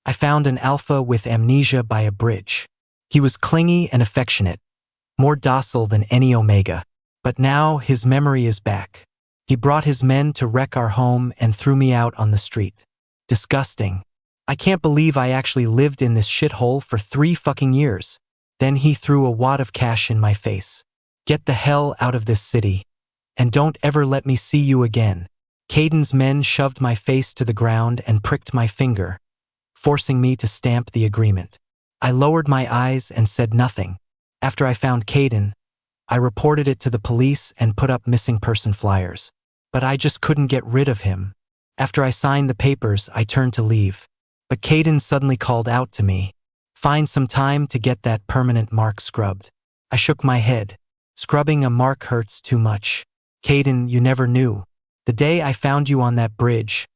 I found an alpha with amnesia by a bridge. He was clingy and affectionate, more docile than any omega. But now his memory is back. He brought his men to wreck our home and threw me out on the street. Disgusting. I can't believe I actually lived in this shithole for 3 fucking years. Then he threw a wad of cash in my face. Get the hell out of this city. And don't ever let me see you again. Caden's men shoved my face to the ground and pricked my finger, forcing me to stamp the agreement. I lowered my eyes and said nothing. After I found Caden, I reported it to the police and put up missing person flyers. But I just couldn't get rid of him. After I signed the papers, I turned to leave. But Caden suddenly called out to me. Find some time to get that permanent mark scrubbed. I shook my head. Scrubbing a mark hurts too much. Caden, you never knew. The day I found you on that bridge,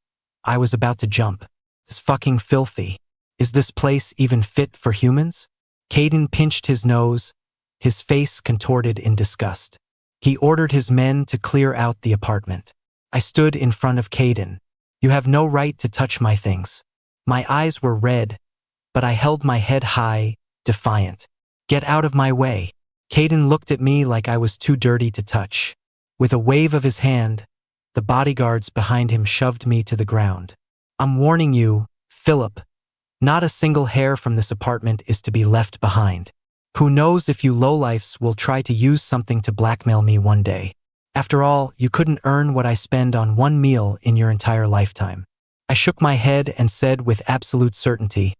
I was about to jump. It's fucking filthy. Is this place even fit for humans? Caden pinched his nose, his face contorted in disgust. He ordered his men to clear out the apartment. I stood in front of Caden. You have no right to touch my things. My eyes were red, but I held my head high, defiant. Get out of my way. Caden looked at me like I was too dirty to touch. With a wave of his hand, the bodyguards behind him shoved me to the ground. I'm warning you, Philip. Not a single hair from this apartment is to be left behind. Who knows if you lowlifes will try to use something to blackmail me one day. After all, you couldn't earn what I spend on one meal in your entire lifetime. I shook my head and said with absolute certainty,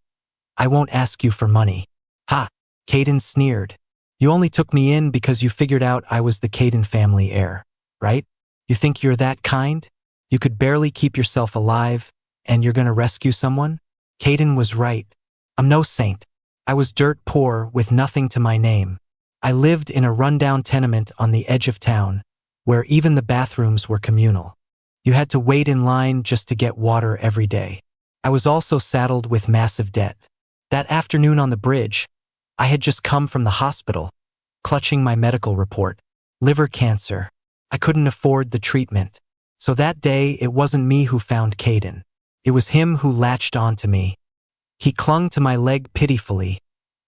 I won't ask you for money. Ha! Caden sneered. You only took me in because you figured out I was the Caden family heir, right? You think you're that kind? You could barely keep yourself alive, and you're gonna rescue someone? Caden was right. I'm no saint. I was dirt poor with nothing to my name. I lived in a rundown tenement on the edge of town, where even the bathrooms were communal. You had to wait in line just to get water every day. I was also saddled with massive debt. That afternoon on the bridge, I had just come from the hospital, clutching my medical report. Liver cancer. I couldn't afford the treatment. So that day, it wasn't me who found Caden. It was him who latched onto me. He clung to my leg pitifully,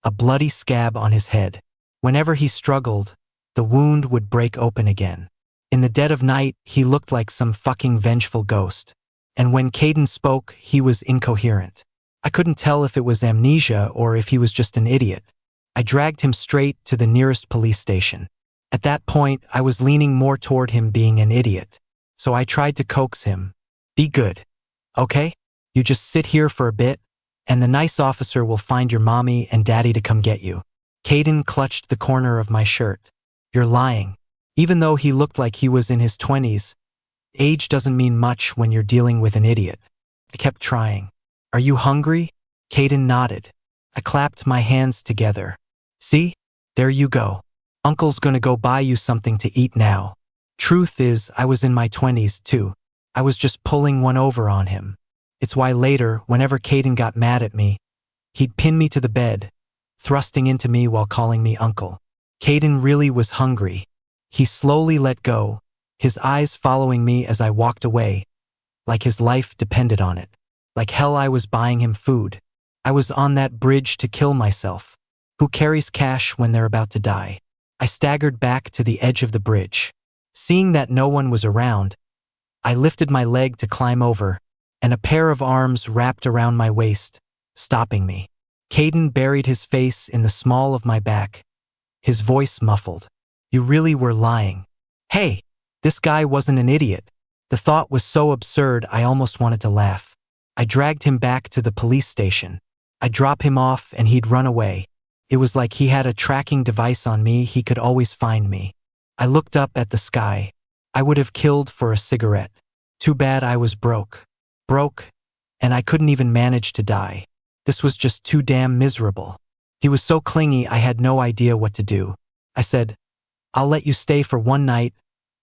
a bloody scab on his head. Whenever he struggled, the wound would break open again. In the dead of night, he looked like some fucking vengeful ghost. And when Caden spoke, he was incoherent. I couldn't tell if it was amnesia or if he was just an idiot. I dragged him straight to the nearest police station. At that point, I was leaning more toward him being an idiot. So I tried to coax him. Be good. Okay? You just sit here for a bit, and the nice officer will find your mommy and daddy to come get you. Caden clutched the corner of my shirt. You're lying. Even though he looked like he was in his 20s, age doesn't mean much when you're dealing with an idiot. I kept trying. Are you hungry? Caden nodded. I clapped my hands together. See? There you go. Uncle's gonna go buy you something to eat now. Truth is, I was in my 20s too. I was just pulling one over on him. It's why later, whenever Caden got mad at me, he'd pin me to the bed, thrusting into me while calling me uncle. Caden really was hungry. He slowly let go, his eyes following me as I walked away, like his life depended on it. Like hell I was buying him food. I was on that bridge to kill myself. Who carries cash when they're about to die? I staggered back to the edge of the bridge. Seeing that no one was around, I lifted my leg to climb over, and a pair of arms wrapped around my waist, stopping me. Caden buried his face in the small of my back, his voice muffled. You really were lying. Hey, this guy wasn't an idiot. The thought was so absurd I almost wanted to laugh. I dragged him back to the police station. I'd drop him off and he'd run away. It was like he had a tracking device on me, he could always find me. I looked up at the sky. I would have killed for a cigarette. Too bad I was broke. Broke, and I couldn't even manage to die. This was just too damn miserable. He was so clingy I had no idea what to do. I said, I'll let you stay for one night,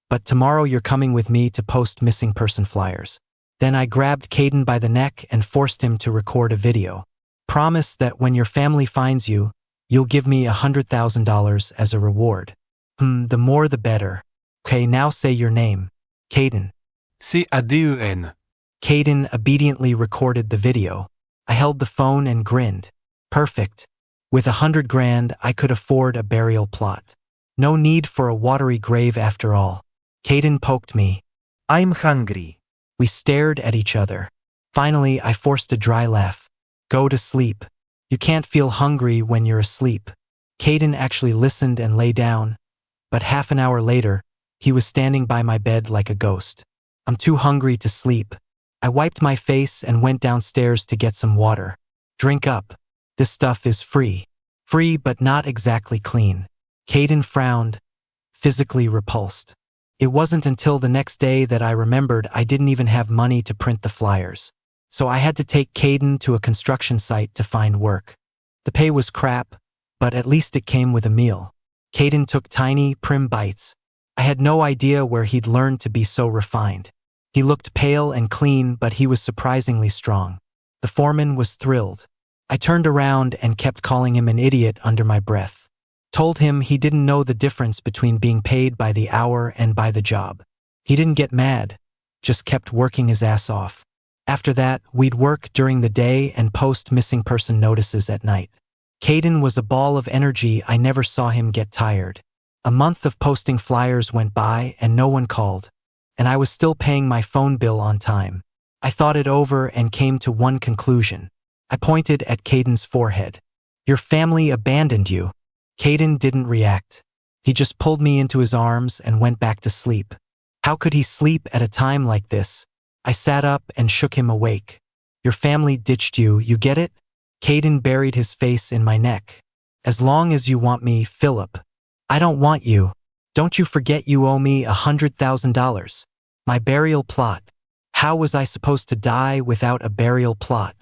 but tomorrow you're coming with me to post missing person flyers. Then I grabbed Caden by the neck and forced him to record a video. Promise that when your family finds you, you'll give me $100,000 as a reward. The more the better. Okay, now say your name. Caden. C-A-D-E-N. Caden obediently recorded the video. I held the phone and grinned. Perfect. With 100 grand, I could afford a burial plot. No need for a watery grave after all. Caden poked me. I'm hungry. We stared at each other. Finally, I forced a dry laugh. Go to sleep. You can't feel hungry when you're asleep. Caden actually listened and lay down, but half an hour later, he was standing by my bed like a ghost. I'm too hungry to sleep. I wiped my face and went downstairs to get some water. Drink up. This stuff is free. Free but not exactly clean. Caden frowned, physically repulsed. It wasn't until the next day that I remembered I didn't even have money to print the flyers. So I had to take Caden to a construction site to find work. The pay was crap, but at least it came with a meal. Caden took tiny, prim bites. I had no idea where he'd learned to be so refined. He looked pale and clean, but he was surprisingly strong. The foreman was thrilled. I turned around and kept calling him an idiot under my breath. Told him he didn't know the difference between being paid by the hour and by the job. He didn't get mad, just kept working his ass off. After that, we'd work during the day and post missing person notices at night. Caden was a ball of energy. I never saw him get tired. A month of posting flyers went by and no one called, and I was still paying my phone bill on time. I thought it over and came to one conclusion. I pointed at Caden's forehead. Your family abandoned you. Caden didn't react. He just pulled me into his arms and went back to sleep. How could he sleep at a time like this? I sat up and shook him awake. Your family ditched you, you get it? Caden buried his face in my neck. As long as you want me, Philip. I don't want you. Don't you forget you owe me $100,000. My burial plot. How was I supposed to die without a burial plot?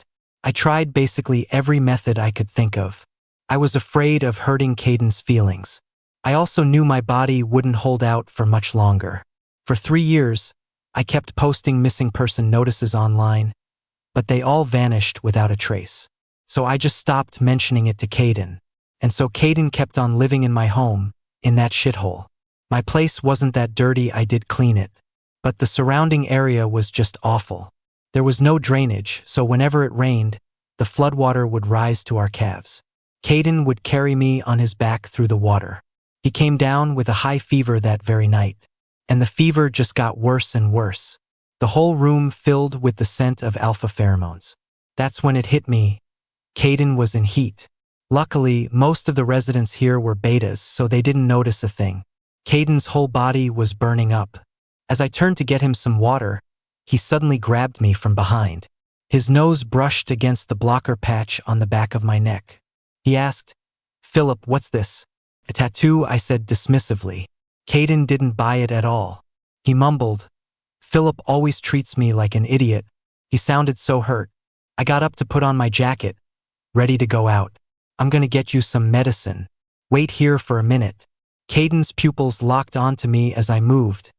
I tried basically every method I could think of. I was afraid of hurting Caden's feelings. I also knew my body wouldn't hold out for much longer. For 3 years, I kept posting missing person notices online, but they all vanished without a trace. So I just stopped mentioning it to Caden. And so Caden kept on living in my home, in that shithole. My place wasn't that dirty, I did clean it. But the surrounding area was just awful. There was no drainage, so whenever it rained, the floodwater would rise to our calves. Caden would carry me on his back through the water. He came down with a high fever that very night, and the fever just got worse and worse. The whole room filled with the scent of alpha pheromones. That's when it hit me. Caden was in heat. Luckily, most of the residents here were betas, so they didn't notice a thing. Caden's whole body was burning up. As I turned to get him some water, he suddenly grabbed me from behind. His nose brushed against the blocker patch on the back of my neck. He asked, "Philip, what's this?" "A tattoo," I said dismissively. Caden didn't buy it at all. He mumbled, "Philip always treats me like an idiot." He sounded so hurt. I got up to put on my jacket, ready to go out. "I'm gonna get you some medicine. Wait here for a minute." Caden's pupils locked onto me as I moved,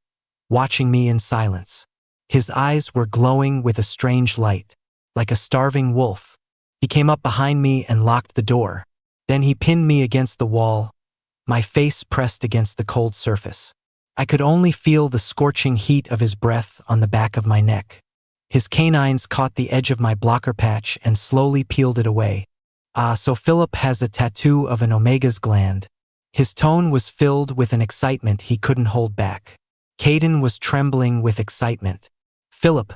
watching me in silence. His eyes were glowing with a strange light, like a starving wolf. He came up behind me and locked the door. Then he pinned me against the wall, my face pressed against the cold surface. I could only feel the scorching heat of his breath on the back of my neck. His canines caught the edge of my blocker patch and slowly peeled it away. "Ah, so Philip has a tattoo of an omega's gland." His tone was filled with an excitement he couldn't hold back. Caden was trembling with excitement. "Philip,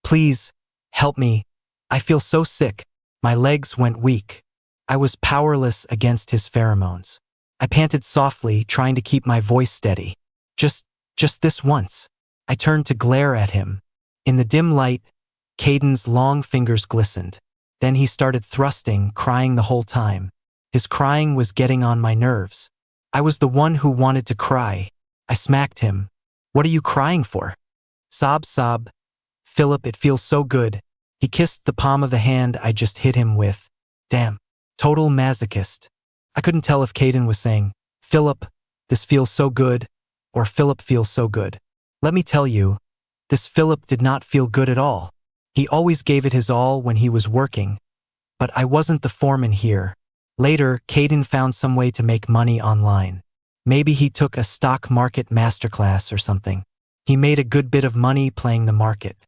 please, help me. I feel so sick." My legs went weak. I was powerless against his pheromones. I panted softly, trying to keep my voice steady. Just this once." I turned to glare at him. In the dim light, Caden's long fingers glistened. Then he started thrusting, crying the whole time. His crying was getting on my nerves. I was the one who wanted to cry. I smacked him. "What are you crying for?" "Sob, sob. Philip, it feels so good." He kissed the palm of the hand I just hit him with. Damn. Total masochist. I couldn't tell if Caden was saying, "Philip, this feels so good," or "Philip feels so good." Let me tell you, this Philip did not feel good at all. He always gave it his all when he was working, but I wasn't the foreman here. Later, Caden found some way to make money online. Maybe he took a stock market masterclass or something. He made a good bit of money playing the market.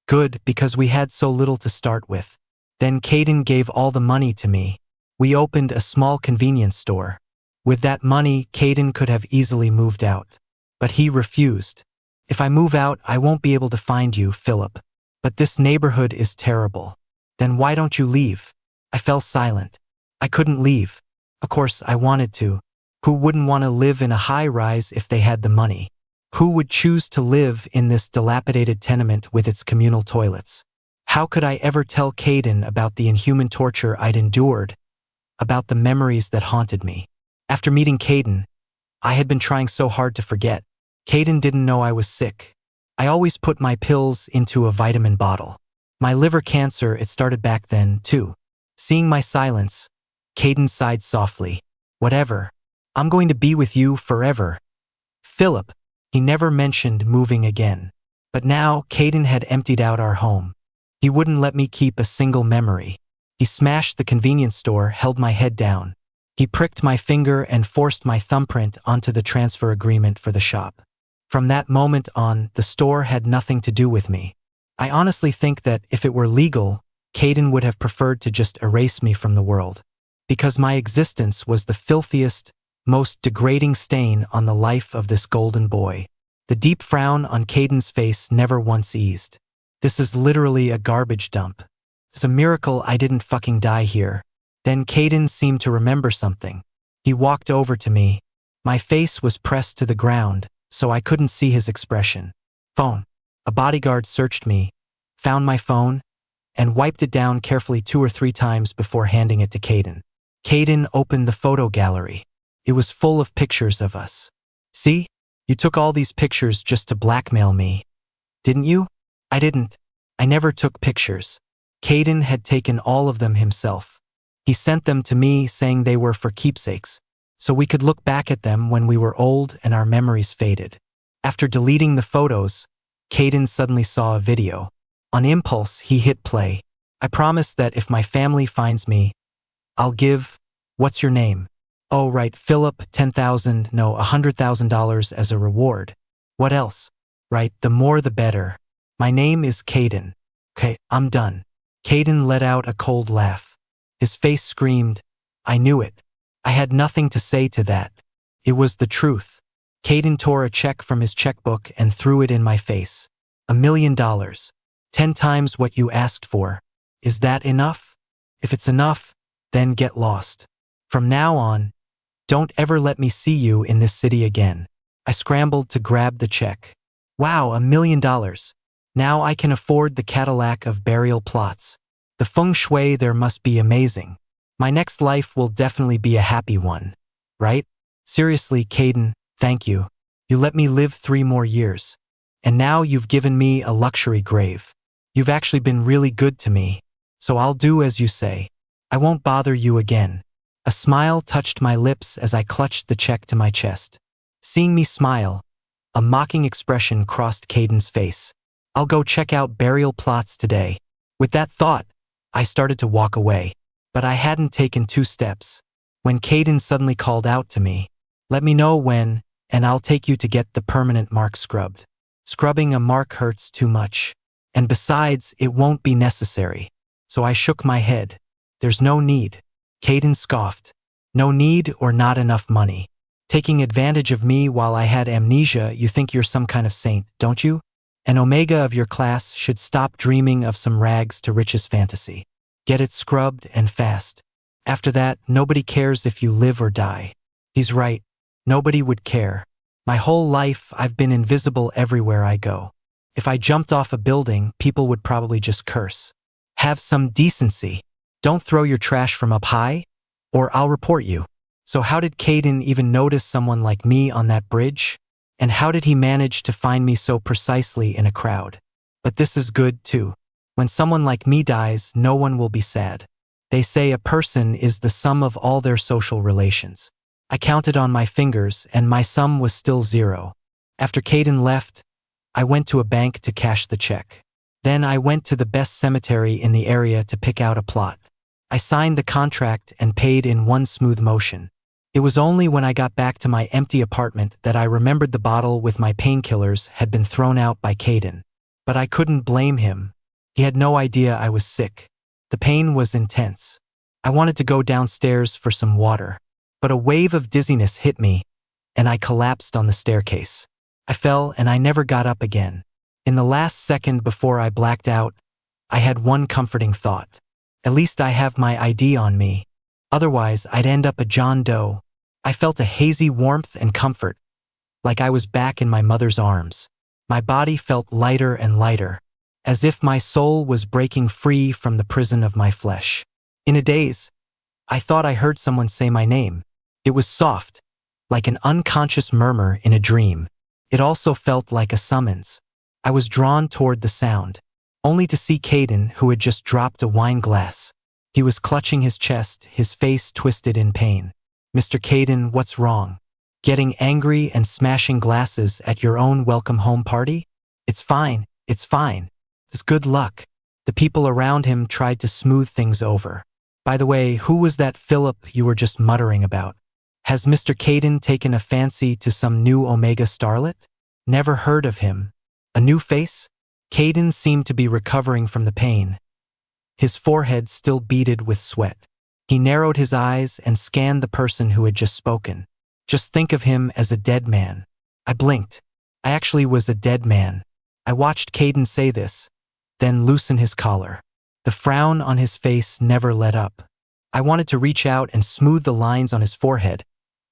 Good, because we had so little to start with. Then Caden gave all the money to me. We opened a small convenience store. With that money, Caden could have easily moved out. But he refused. If I move out, I won't be able to find you, Philip. But this neighborhood is terrible. Then why don't you leave? I fell silent. I couldn't leave. Of course, I wanted to. Who wouldn't want to live in a high-rise if they had the money? Who would choose to live in this dilapidated tenement with its communal toilets? How could I ever tell Caden about the inhuman torture I'd endured, about the memories that haunted me? After meeting Caden, I had been trying so hard to forget. Caden didn't know I was sick. I always put my pills into a vitamin bottle. My liver cancer, it started back then, too. Seeing my silence, Caden sighed softly. Whatever. I'm going to be with you forever. Philip. He never mentioned moving again. But now, Caden had emptied out our home. He wouldn't let me keep a single memory. He smashed the convenience store, held my head down. He pricked my finger and forced my thumbprint onto the transfer agreement for the shop. From that moment on, the store had nothing to do with me. I honestly think that if it were legal, Caden would have preferred to just erase me from the world. Because my existence was the filthiest, most degrading stain on the life of this golden boy. The deep frown on Caden's face never once eased. This is literally a garbage dump. It's a miracle I didn't fucking die here. Then Caden seemed to remember something. He walked over to me. My face was pressed to the ground, so I couldn't see his expression. Phone. A bodyguard searched me, found my phone, and wiped it down carefully 2 or 3 times before handing it to Caden. Caden opened the photo gallery. It was full of pictures of us. See? You took all these pictures just to blackmail me. Didn't you? I didn't. I never took pictures. Caden had taken all of them himself. He sent them to me saying they were for keepsakes, so we could look back at them when we were old and our memories faded. After deleting the photos, Caden suddenly saw a video. On impulse, he hit play. I promised that if my family finds me, I'll give, what's your name? Oh right, Philip, $100,000 as a reward. What else? Right, the more the better. My name is Caden. Okay, I'm done. Caden let out a cold laugh. His face screamed. I knew it. I had nothing to say to that. It was the truth. Caden tore a check from his checkbook and threw it in my face. $1 million. 10 times what you asked for. Is that enough? If it's enough, then get lost. From now on, don't ever let me see you in this city again. I scrambled to grab the check. Wow, $1 million. Now I can afford the Cadillac of burial plots. The feng shui there must be amazing. My next life will definitely be a happy one. Right? Seriously, Caden, thank you. You let me live 3 more years. And now you've given me a luxury grave. You've actually been really good to me. So I'll do as you say. I won't bother you again. A smile touched my lips as I clutched the check to my chest. Seeing me smile, a mocking expression crossed Caden's face. I'll go check out burial plots today. With that thought, I started to walk away. But I hadn't taken 2 steps when Caden suddenly called out to me. Let me know when, and I'll take you to get the permanent mark scrubbed. Scrubbing a mark hurts too much. And besides, it won't be necessary. So I shook my head. There's no need. Caden scoffed. No need or not enough money. Taking advantage of me while I had amnesia, you think you're some kind of saint, don't you? An omega of your class should stop dreaming of some rags to riches fantasy. Get it scrubbed and fast. After that, nobody cares if you live or die. He's right. Nobody would care. My whole life, I've been invisible everywhere I go. If I jumped off a building, people would probably just curse. Have some decency. Don't throw your trash from up high, or I'll report you. So how did Caden even notice someone like me on that bridge? And how did he manage to find me so precisely in a crowd? But this is good, too. When someone like me dies, no one will be sad. They say a person is the sum of all their social relations. I counted on my fingers, and my sum was still 0. After Caden left, I went to a bank to cash the check. Then I went to the best cemetery in the area to pick out a plot. I signed the contract and paid in one smooth motion. It was only when I got back to my empty apartment that I remembered the bottle with my painkillers had been thrown out by Caden. But I couldn't blame him. He had no idea I was sick. The pain was intense. I wanted to go downstairs for some water, but a wave of dizziness hit me, and I collapsed on the staircase. I fell and I never got up again. In the last second before I blacked out, I had one comforting thought. At least I have my ID on me. Otherwise, I'd end up a John Doe. I felt a hazy warmth and comfort, like I was back in my mother's arms. My body felt lighter and lighter, as if my soul was breaking free from the prison of my flesh. In a daze, I thought I heard someone say my name. It was soft, like an unconscious murmur in a dream. It also felt like a summons. I was drawn toward the sound, only to see Caden, who had just dropped a wine glass. He was clutching his chest, his face twisted in pain. "Mr. Caden, what's wrong? Getting angry and smashing glasses at your own welcome home party? It's fine, it's fine. It's good luck." The people around him tried to smooth things over. "By the way, who was that Philip you were just muttering about? Has Mr. Caden taken a fancy to some new Omega starlet? Never heard of him. A new face?" Caden seemed to be recovering from the pain, his forehead still beaded with sweat. He narrowed his eyes and scanned the person who had just spoken. "Just think of him as a dead man." I blinked. I actually was a dead man. I watched Caden say this, then loosen his collar. The frown on his face never let up. I wanted to reach out and smooth the lines on his forehead,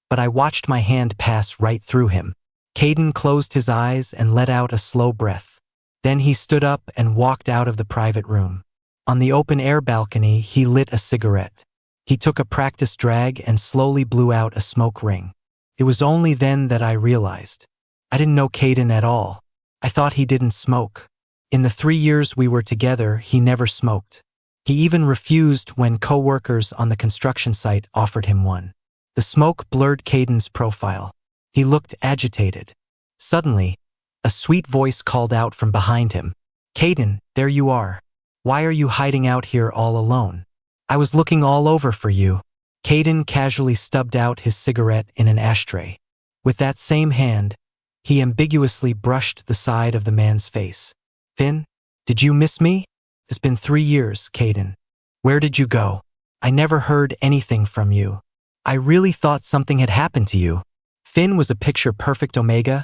but I watched my hand pass right through him. Caden closed his eyes and let out a slow breath. Then he stood up and walked out of the private room. On the open-air balcony, he lit a cigarette. He took a practice drag and slowly blew out a smoke ring. It was only then that I realized. I didn't know Caden at all. I thought he didn't smoke. In the 3 years we were together, he never smoked. He even refused when co-workers on the construction site offered him one. The smoke blurred Caden's profile. He looked agitated. Suddenly, a sweet voice called out from behind him. "Caden, there you are. Why are you hiding out here all alone? I was looking all over for you." Caden casually stubbed out his cigarette in an ashtray. With that same hand, he ambiguously brushed the side of the man's face. "Finn, did you miss me? It's been 3 years, Caden. Where did you go? I never heard anything from you. I really thought something had happened to you." Finn was a picture-perfect Omega,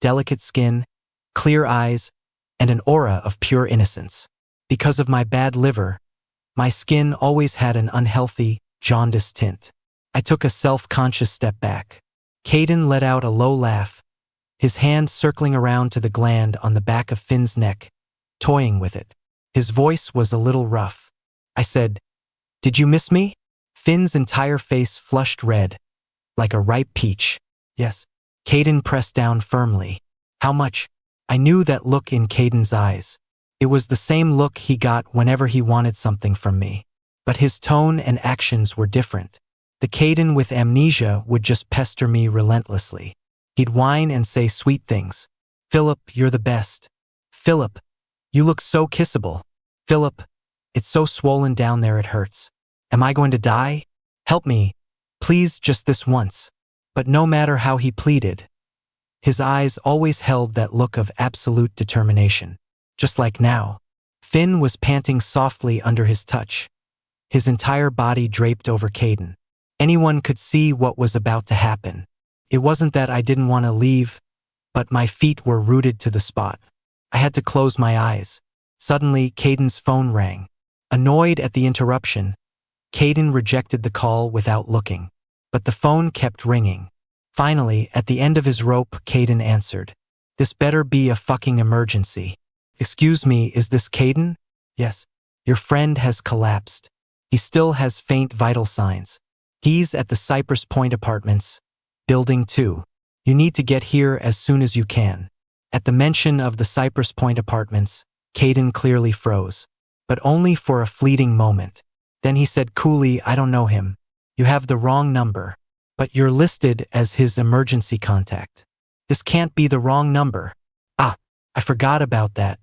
delicate skin, clear eyes, and an aura of pure innocence. Because of my bad liver, my skin always had an unhealthy, jaundiced tint. I took a self-conscious step back. Caden let out a low laugh, his hand circling around to the gland on the back of Finn's neck, toying with it. His voice was a little rough. I said, "Did you miss me?" Finn's entire face flushed red, like a ripe peach. "Yes." Caden pressed down firmly. "How much?" I knew that look in Caden's eyes. It was the same look he got whenever he wanted something from me. But his tone and actions were different. The Caden with amnesia would just pester me relentlessly. He'd whine and say sweet things. "Philip, you're the best. Philip, you look so kissable. Philip, it's so swollen down there it hurts. Am I going to die? Help me, please, just this once." But no matter how he pleaded, his eyes always held that look of absolute determination. Just like now. Finn was panting softly under his touch, his entire body draped over Caden. Anyone could see what was about to happen. It wasn't that I didn't want to leave, but my feet were rooted to the spot. I had to close my eyes. Suddenly, Caden's phone rang. Annoyed at the interruption, Caden rejected the call without looking. But the phone kept ringing. Finally, at the end of his rope, Caden answered. "This better be a fucking emergency." "Excuse me, is this Caden?" "Yes." "Your friend has collapsed. He still has faint vital signs. He's at the Cypress Point Apartments, Building 2. You need to get here as soon as you can." At the mention of the Cypress Point Apartments, Caden clearly froze, but only for a fleeting moment. Then he said coolly, "I don't know him. You have the wrong number, but you're listed as his emergency contact. This can't be the wrong number." "Ah, I forgot about that."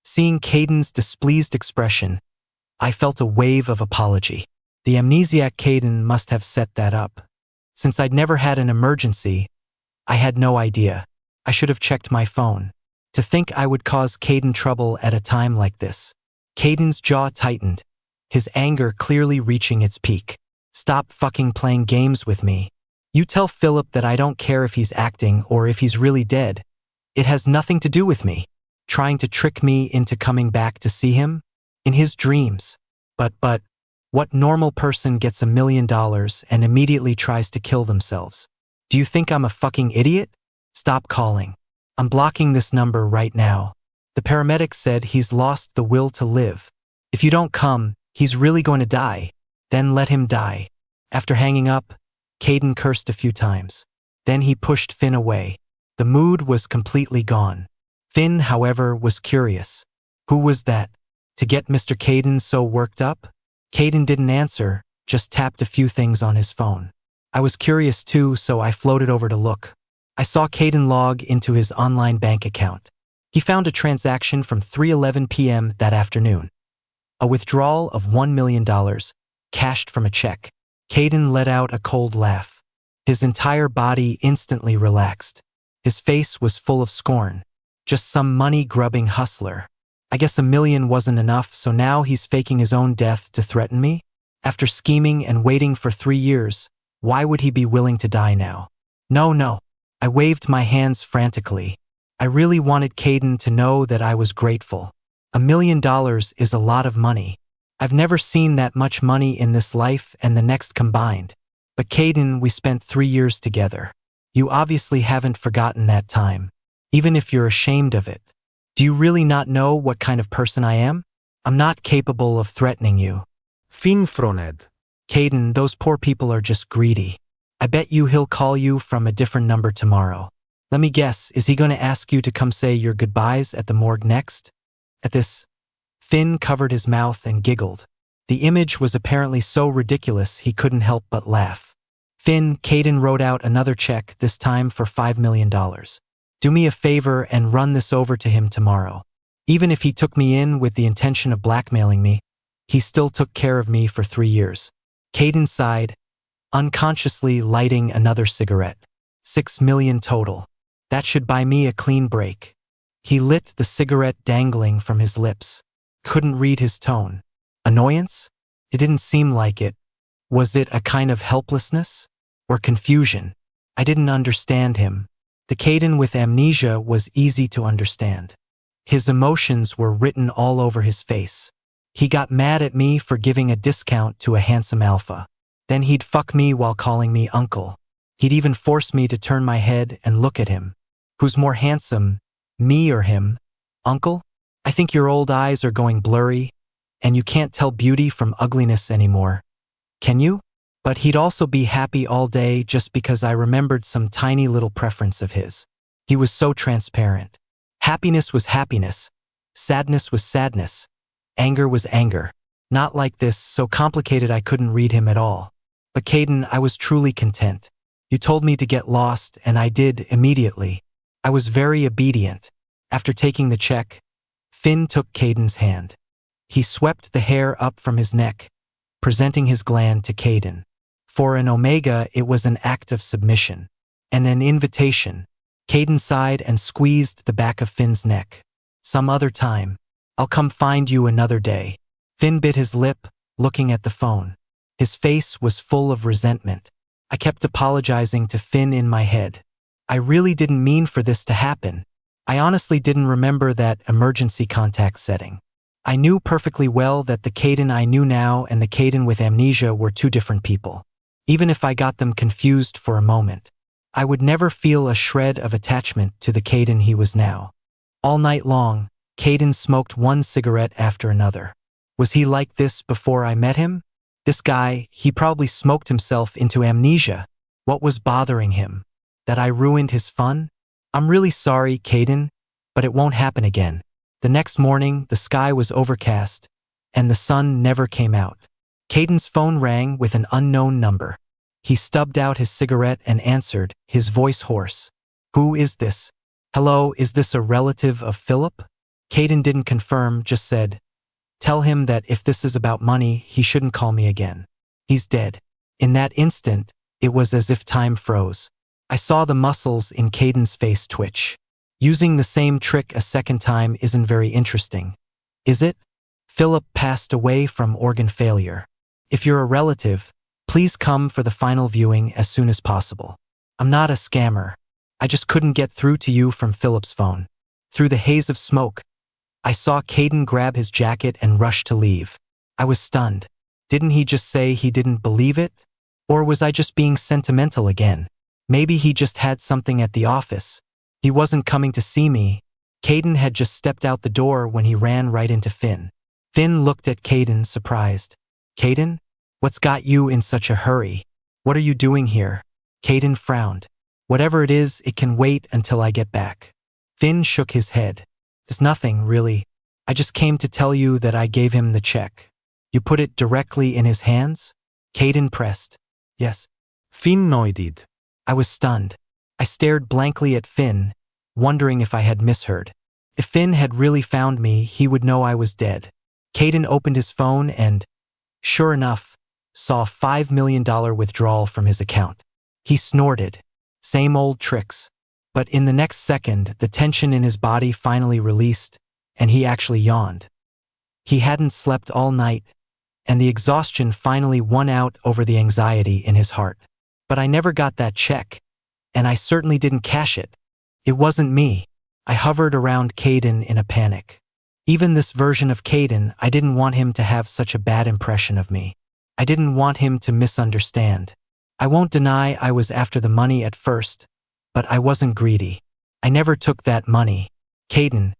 Seeing Caden's displeased expression, I felt a wave of apology. The amnesiac Caden must have set that up. Since I'd never had an emergency, I had no idea. I should have checked my phone. To think I would cause Caden trouble at a time like this. Caden's jaw tightened, his anger clearly reaching its peak. Stop fucking playing games with me. You tell Philip that I don't care if he's acting or if he's really dead. It has nothing to do with me. Trying to trick me into coming back to see him? In his dreams. But, what normal person gets $1 million and immediately tries to kill themselves? Do you think I'm a fucking idiot? Stop calling. I'm blocking this number right now. The paramedic said he's lost the will to live. If you don't come, he's really going to die. Then let him die. After hanging up, Caden cursed a few times. Then he pushed Finn away. The mood was completely gone. Finn, however, was curious. Who was that? To get Mr. Caden so worked up? Caden didn't answer, just tapped a few things on his phone. I was curious too, so I floated over to look. I saw Caden log into his online bank account. He found a transaction from 3:11 p.m. that afternoon. A withdrawal of $1 million, cashed from a check. Caden let out a cold laugh. His entire body instantly relaxed. His face was full of scorn. Just some money-grubbing hustler. I guess $1 million wasn't enough, so now he's faking his own death to threaten me? After scheming and waiting for 3 years, why would he be willing to die now? No. I waved my hands frantically. I really wanted Caden to know that I was grateful. $1 million is a lot of money. I've never seen that much money in this life and the next combined. But Caden, we spent 3 years together. You obviously haven't forgotten that time, even if you're ashamed of it. Do you really not know what kind of person I am? I'm not capable of threatening you. Finn froned. Caden, those poor people are just greedy. I bet you he'll call you from a different number tomorrow. Let me guess, is he going to ask you to come say your goodbyes at the morgue next? At this, Finn covered his mouth and giggled. The image was apparently so ridiculous he couldn't help but laugh. Finn, Caden wrote out another check, this time for $5 million. Do me a favor and run this over to him tomorrow. Even if he took me in with the intention of blackmailing me, he still took care of me for 3 years. Caden sighed, unconsciously lighting another cigarette. $6 million total. That should buy me a clean break. He lit the cigarette dangling from his lips. Couldn't read his tone. Annoyance? It didn't seem like it. Was it a kind of helplessness? Or confusion? I didn't understand him. The Caden with amnesia was easy to understand. His emotions were written all over his face. He got mad at me for giving a discount to a handsome alpha. Then he'd fuck me while calling me uncle. He'd even force me to turn my head and look at him. Who's more handsome, me or him? Uncle? I think your old eyes are going blurry, and you can't tell beauty from ugliness anymore. Can you? But he'd also be happy all day just because I remembered some tiny little preference of his. He was so transparent. Happiness was happiness. Sadness was sadness. Anger was anger. Not like this, so complicated I couldn't read him at all. But Caden, I was truly content. You told me to get lost, and I did immediately. I was very obedient. After taking the check, Finn took Caden's hand. He swept the hair up from his neck, presenting his gland to Caden. For an Omega, it was an act of submission. And an invitation. Caden sighed and squeezed the back of Finn's neck. Some other time. I'll come find you another day. Finn bit his lip, looking at the phone. His face was full of resentment. I kept apologizing to Finn in my head. I really didn't mean for this to happen. I honestly didn't remember that emergency contact setting. I knew perfectly well that the Caden I knew now and the Caden with amnesia were two different people. Even if I got them confused for a moment, I would never feel a shred of attachment to the Caden he was now. All night long, Caden smoked one cigarette after another. Was he like this before I met him? This guy, he probably smoked himself into amnesia. What was bothering him? That I ruined his fun? I'm really sorry, Caden, but it won't happen again. The next morning, the sky was overcast, and the sun never came out. Caden's phone rang with an unknown number. He stubbed out his cigarette and answered, his voice hoarse. Who is this? Hello, is this a relative of Philip? Caden didn't confirm, just said, tell him that if this is about money, he shouldn't call me again. He's dead. In that instant, it was as if time froze. I saw the muscles in Caden's face twitch. Using the same trick a second time isn't very interesting, is it? Philip passed away from organ failure. If you're a relative, please come for the final viewing as soon as possible. I'm not a scammer. I just couldn't get through to you from Philip's phone. Through the haze of smoke, I saw Caden grab his jacket and rush to leave. I was stunned. Didn't he just say he didn't believe it? Or was I just being sentimental again? Maybe he just had something at the office. He wasn't coming to see me. Caden had just stepped out the door when he ran right into Finn. Finn looked at Caden, surprised. Caden? What's got you in such a hurry? What are you doing here? Caden frowned. Whatever it is, it can wait until I get back. Finn shook his head. It's nothing, really. I just came to tell you that I gave him the check. You put it directly in his hands? Caden pressed. Yes. Finn nodded. I was stunned. I stared blankly at Finn, wondering if I had misheard. If Finn had really found me, he would know I was dead. Caden opened his phone and, sure enough, saw a $5 million withdrawal from his account. He snorted. Same old tricks. But in the next second, the tension in his body finally released, and he actually yawned. He hadn't slept all night, and the exhaustion finally won out over the anxiety in his heart. But I never got that check, and I certainly didn't cash it. It wasn't me. I hovered around Caden in a panic. Even this version of Caden, I didn't want him to have such a bad impression of me. I didn't want him to misunderstand. I won't deny I was after the money at first, but I wasn't greedy. I never took that money. Caden,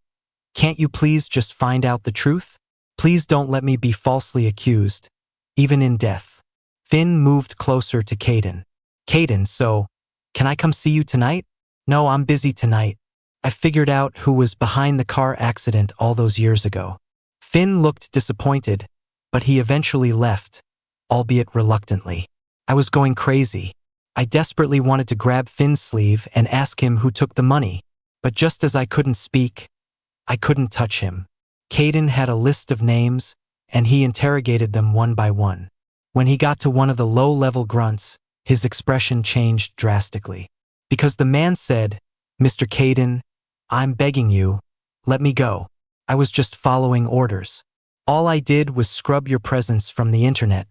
can't you please just find out the truth? Please don't let me be falsely accused, even in death. Finn moved closer to Caden. Caden, so, can I come see you tonight? No, I'm busy tonight. I figured out who was behind the car accident all those years ago. Finn looked disappointed, but he eventually left, albeit reluctantly. I was going crazy. I desperately wanted to grab Finn's sleeve and ask him who took the money, but just as I couldn't speak, I couldn't touch him. Caden had a list of names, and he interrogated them one by one. When he got to one of the low-level grunts, his expression changed drastically. Because the man said, "Mr. Caden, I'm begging you, let me go. I was just following orders. All I did was scrub your presence from the internet.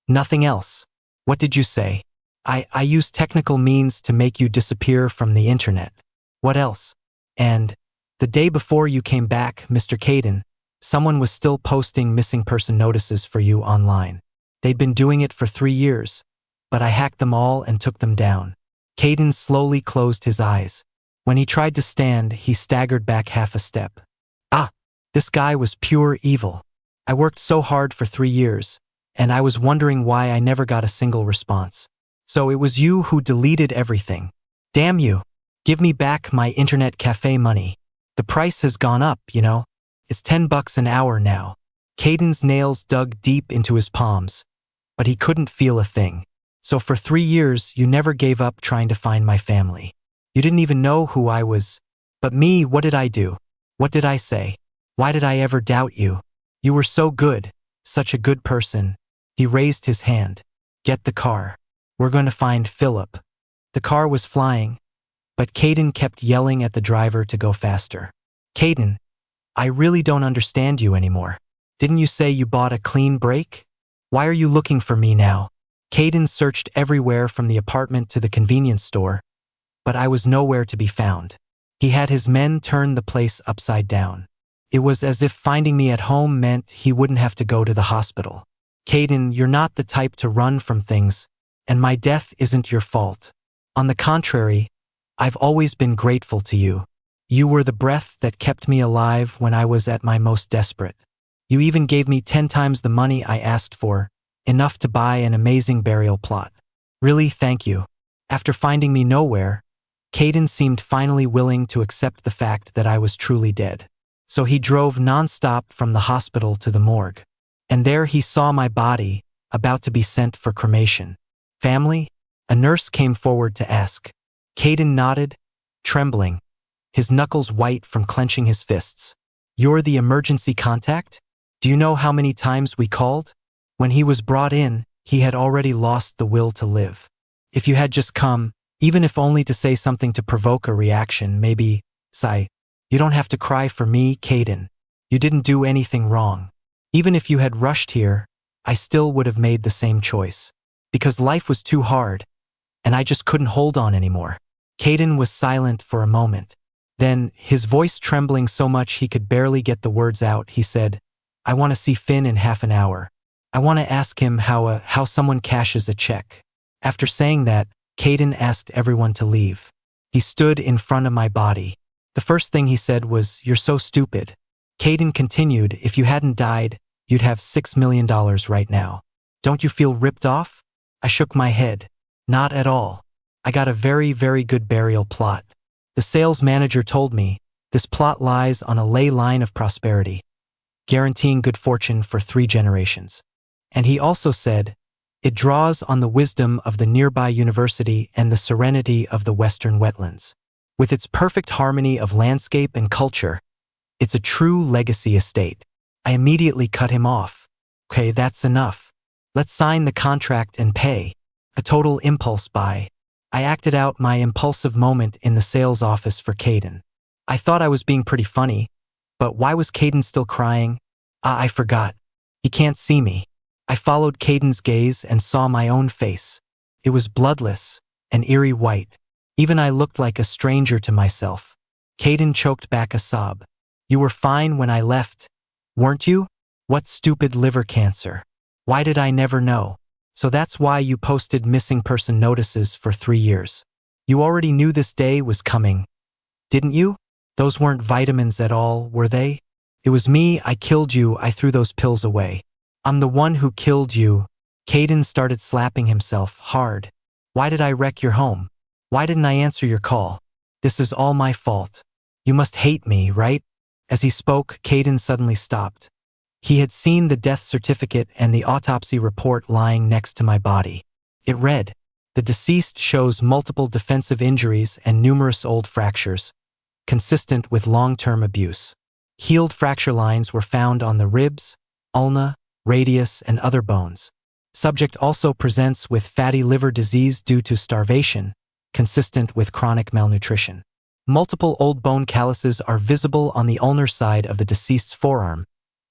Nothing else. What did you say? I used technical means to make you disappear from the internet. What else? And the day before you came back, Mr. Caden, someone was still posting missing person notices for you online. They'd been doing it for 3 years, but I hacked them all and took them down." Caden slowly closed his eyes. When he tried to stand, he staggered back half a step. This guy was pure evil. I worked so hard for 3 years, and I was wondering why I never got a single response. So it was you who deleted everything. Damn you. Give me back my internet cafe money. The price has gone up, you know. It's $10 an hour now. Caden's nails dug deep into his palms, but he couldn't feel a thing. So for 3 years, you never gave up trying to find my family. You didn't even know who I was. But me, what did I do? What did I say? Why did I ever doubt you? You were so good, such a good person. He raised his hand. Get the car. We're going to find Philip. The car was flying, but Caden kept yelling at the driver to go faster. Caden, I really don't understand you anymore. Didn't you say you bought a clean break? Why are you looking for me now? Caden searched everywhere from the apartment to the convenience store, but I was nowhere to be found. He had his men turn the place upside down. It was as if finding me at home meant he wouldn't have to go to the hospital. Caden, you're not the type to run from things, and my death isn't your fault. On the contrary, I've always been grateful to you. You were the breath that kept me alive when I was at my most desperate. You even gave me 10 times the money I asked for, enough to buy an amazing burial plot. Really, thank you. After finding me nowhere, Caden seemed finally willing to accept the fact that I was truly dead. So he drove nonstop from the hospital to the morgue. And there he saw my body, about to be sent for cremation. Family? A nurse came forward to ask. Caden nodded, trembling, his knuckles white from clenching his fists. You're the emergency contact? Do you know how many times we called? When he was brought in, he had already lost the will to live. If you had just come, even if only to say something to provoke a reaction, maybe, sigh. You don't have to cry for me, Caden. You didn't do anything wrong. Even if you had rushed here, I still would have made the same choice. Because life was too hard, and I just couldn't hold on anymore. Caden was silent for a moment. Then, his voice trembling so much he could barely get the words out, he said, I want to see Finn in half an hour. I want to ask him how someone cashes a check. After saying that, Caden asked everyone to leave. He stood in front of my body. The first thing he said was, You're so stupid. Caden continued, If you hadn't died, you'd have $6 million right now. Don't you feel ripped off? I shook my head. Not at all. I got a very, very good burial plot. The sales manager told me, this plot lies on a ley line of prosperity, guaranteeing good fortune for 3 generations. And he also said, it draws on the wisdom of the nearby university and the serenity of the western wetlands. With its perfect harmony of landscape and culture, it's a true legacy estate. I immediately cut him off. Okay, that's enough. Let's sign the contract and pay. A total impulse buy. I acted out my impulsive moment in the sales office for Caden. I thought I was being pretty funny, but why was Caden still crying? I forgot. He can't see me. I followed Caden's gaze and saw my own face. It was bloodless, an eerie white. Even I looked like a stranger to myself. Caden choked back a sob. You were fine when I left, weren't you? What stupid liver cancer. Why did I never know? So that's why you posted missing person notices for 3 years. You already knew this day was coming, didn't you? Those weren't vitamins at all, were they? It was me, I killed you, I threw those pills away. I'm the one who killed you. Caden started slapping himself hard. Why did I wreck your home? Why didn't I answer your call? This is all my fault. You must hate me, right? As he spoke, Caden suddenly stopped. He had seen the death certificate and the autopsy report lying next to my body. It read, the deceased shows multiple defensive injuries and numerous old fractures, consistent with long-term abuse. Healed fracture lines were found on the ribs, ulna, radius, and other bones. Subject also presents with fatty liver disease due to starvation, consistent with chronic malnutrition. Multiple old bone calluses are visible on the ulnar side of the deceased's forearm,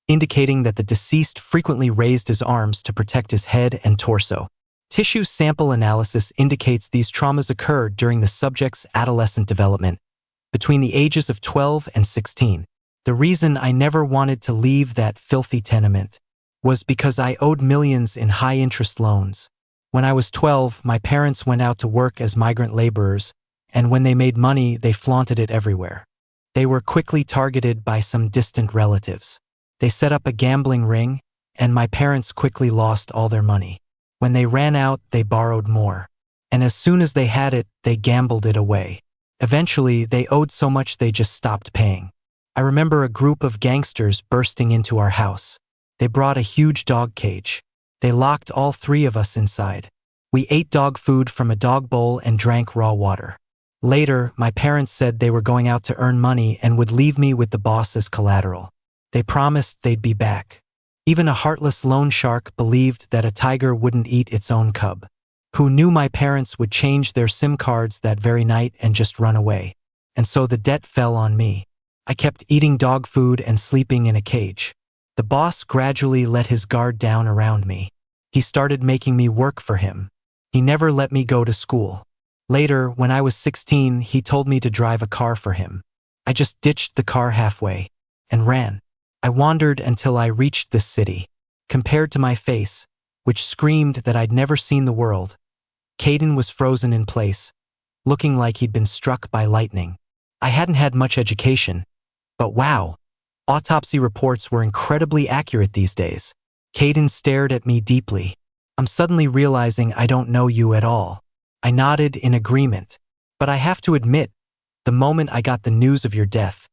indicating that the deceased frequently raised his arms to protect his head and torso. Tissue sample analysis indicates these traumas occurred during the subject's adolescent development, between the ages of 12 and 16. The reason I never wanted to leave that filthy tenement was because I owed millions in high-interest loans. When I was 12, my parents went out to work as migrant laborers, and when they made money, they flaunted it everywhere. They were quickly targeted by some distant relatives. They set up a gambling ring, and my parents quickly lost all their money. When they ran out, they borrowed more. And as soon as they had it, they gambled it away. Eventually, they owed so much they just stopped paying. I remember a group of gangsters bursting into our house. They brought a huge dog cage. They locked all 3 of us inside. We ate dog food from a dog bowl and drank raw water. Later, my parents said they were going out to earn money and would leave me with the boss as collateral. They promised they'd be back. Even a heartless loan shark believed that a tiger wouldn't eat its own cub. Who knew my parents would change their SIM cards that very night and just run away. And so the debt fell on me. I kept eating dog food and sleeping in a cage. The boss gradually let his guard down around me. He started making me work for him. He never let me go to school. Later, when I was 16, he told me to drive a car for him. I just ditched the car halfway and ran. I wandered until I reached this city. Compared to my face, which screamed that I'd never seen the world, Caden was frozen in place, looking like he'd been struck by lightning. I hadn't had much education, but wow, autopsy reports were incredibly accurate these days. Caden stared at me deeply. I'm suddenly realizing I don't know you at all. I nodded in agreement, but I have to admit, the moment I got the news of your death,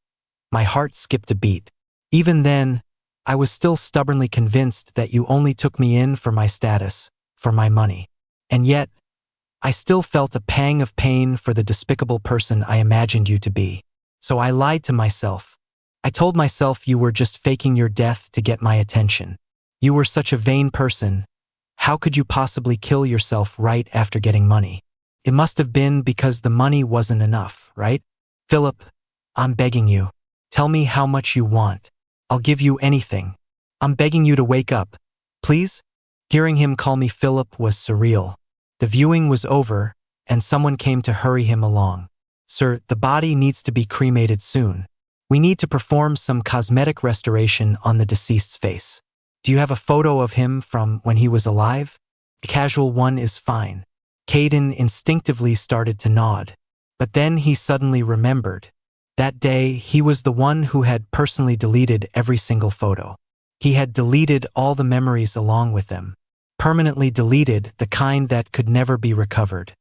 my heart skipped a beat. Even then, I was still stubbornly convinced that you only took me in for my status, for my money. And yet, I still felt a pang of pain for the despicable person I imagined you to be. So I lied to myself. I told myself you were just faking your death to get my attention. You were such a vain person. How could you possibly kill yourself right after getting money? It must have been because the money wasn't enough, right? Philip, I'm begging you. Tell me how much you want. I'll give you anything. I'm begging you to wake up. Please? Hearing him call me Philip was surreal. The viewing was over, and someone came to hurry him along. Sir, the body needs to be cremated soon. We need to perform some cosmetic restoration on the deceased's face. Do you have a photo of him from when he was alive? A casual one is fine. Caden instinctively started to nod. But then he suddenly remembered. That day, he was the one who had personally deleted every single photo. He had deleted all the memories along with them. Permanently deleted, the kind that could never be recovered.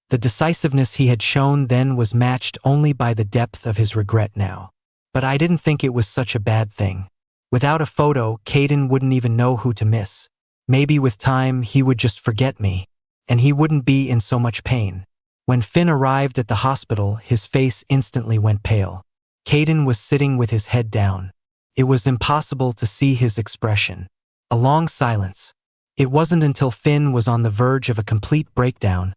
The decisiveness he had shown then was matched only by the depth of his regret now. But I didn't think it was such a bad thing. Without a photo, Caden wouldn't even know who to miss. Maybe with time, he would just forget me, and he wouldn't be in so much pain. When Finn arrived at the hospital, his face instantly went pale. Caden was sitting with his head down. It was impossible to see his expression. A long silence. It wasn't until Finn was on the verge of a complete breakdown,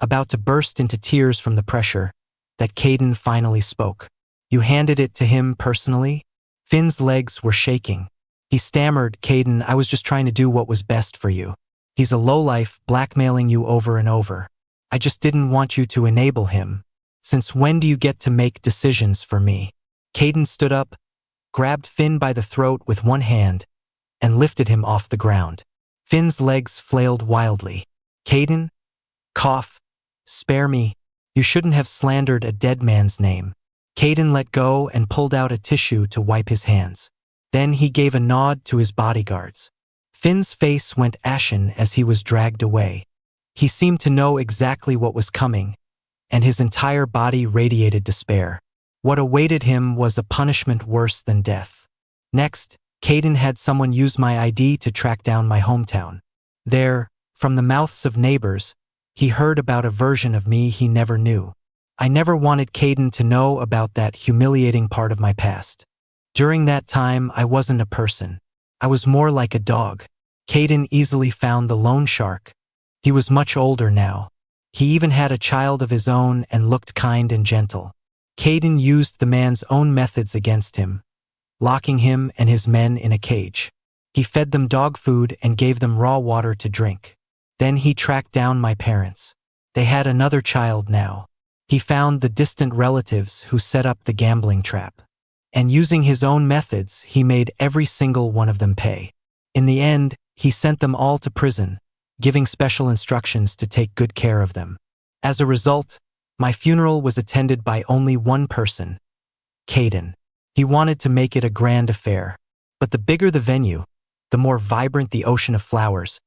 about to burst into tears from the pressure, that Caden finally spoke. You handed it to him personally? Finn's legs were shaking. He stammered, Caden, I was just trying to do what was best for you. He's a lowlife, blackmailing you over and over. I just didn't want you to enable him. Since when do you get to make decisions for me? Caden stood up, grabbed Finn by the throat with one hand, and lifted him off the ground. Finn's legs flailed wildly. Caden? Cough. Spare me. You shouldn't have slandered a dead man's name. Caden let go and pulled out a tissue to wipe his hands. Then he gave a nod to his bodyguards. Finn's face went ashen as he was dragged away. He seemed to know exactly what was coming, and his entire body radiated despair. What awaited him was a punishment worse than death. Next, Caden had someone use my ID to track down my hometown. There, from the mouths of neighbors, he heard about a version of me he never knew. I never wanted Caden to know about that humiliating part of my past. During that time, I wasn't a person. I was more like a dog. Caden easily found the loan shark. He was much older now. He even had a child of his own and looked kind and gentle. Caden used the man's own methods against him, locking him and his men in a cage. He fed them dog food and gave them raw water to drink. Then he tracked down my parents. They had another child now. He found the distant relatives who set up the gambling trap. And using his own methods, he made every single one of them pay. In the end, he sent them all to prison, giving special instructions to take good care of them. As a result, my funeral was attended by only one person, Caden. He wanted to make it a grand affair. But the bigger the venue, the more vibrant the ocean of flowers,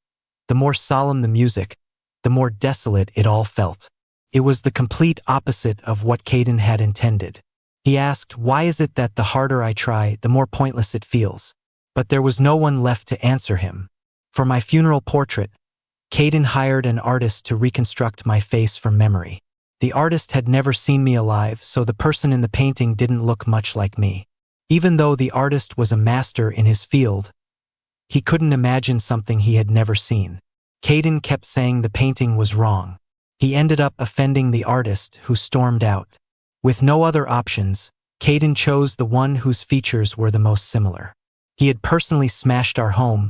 the more solemn the music, the more desolate it all felt. It was the complete opposite of what Caden had intended. He asked, why is it that the harder I try, the more pointless it feels? But there was no one left to answer him. For my funeral portrait, Caden hired an artist to reconstruct my face from memory. The artist had never seen me alive, so the person in the painting didn't look much like me. Even though the artist was a master in his field, he couldn't imagine something he had never seen. Caden kept saying the painting was wrong. He ended up offending the artist, who stormed out. With no other options, Caden chose the one whose features were the most similar. He had personally smashed our home,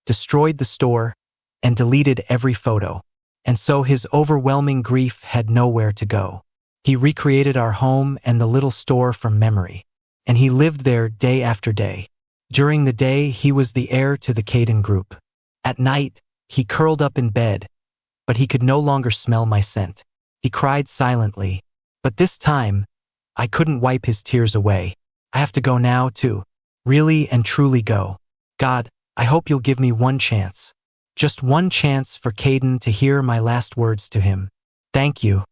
destroyed the store, and deleted every photo. And so his overwhelming grief had nowhere to go. He recreated our home and the little store from memory. And he lived there day after day. During the day, he was the heir to the Caden group. At night, he curled up in bed, but he could no longer smell my scent. He cried silently. But this time, I couldn't wipe his tears away. I have to go now, too. Really and truly go. God, I hope you'll give me one chance. Just one chance for Caden to hear my last words to him. Thank you.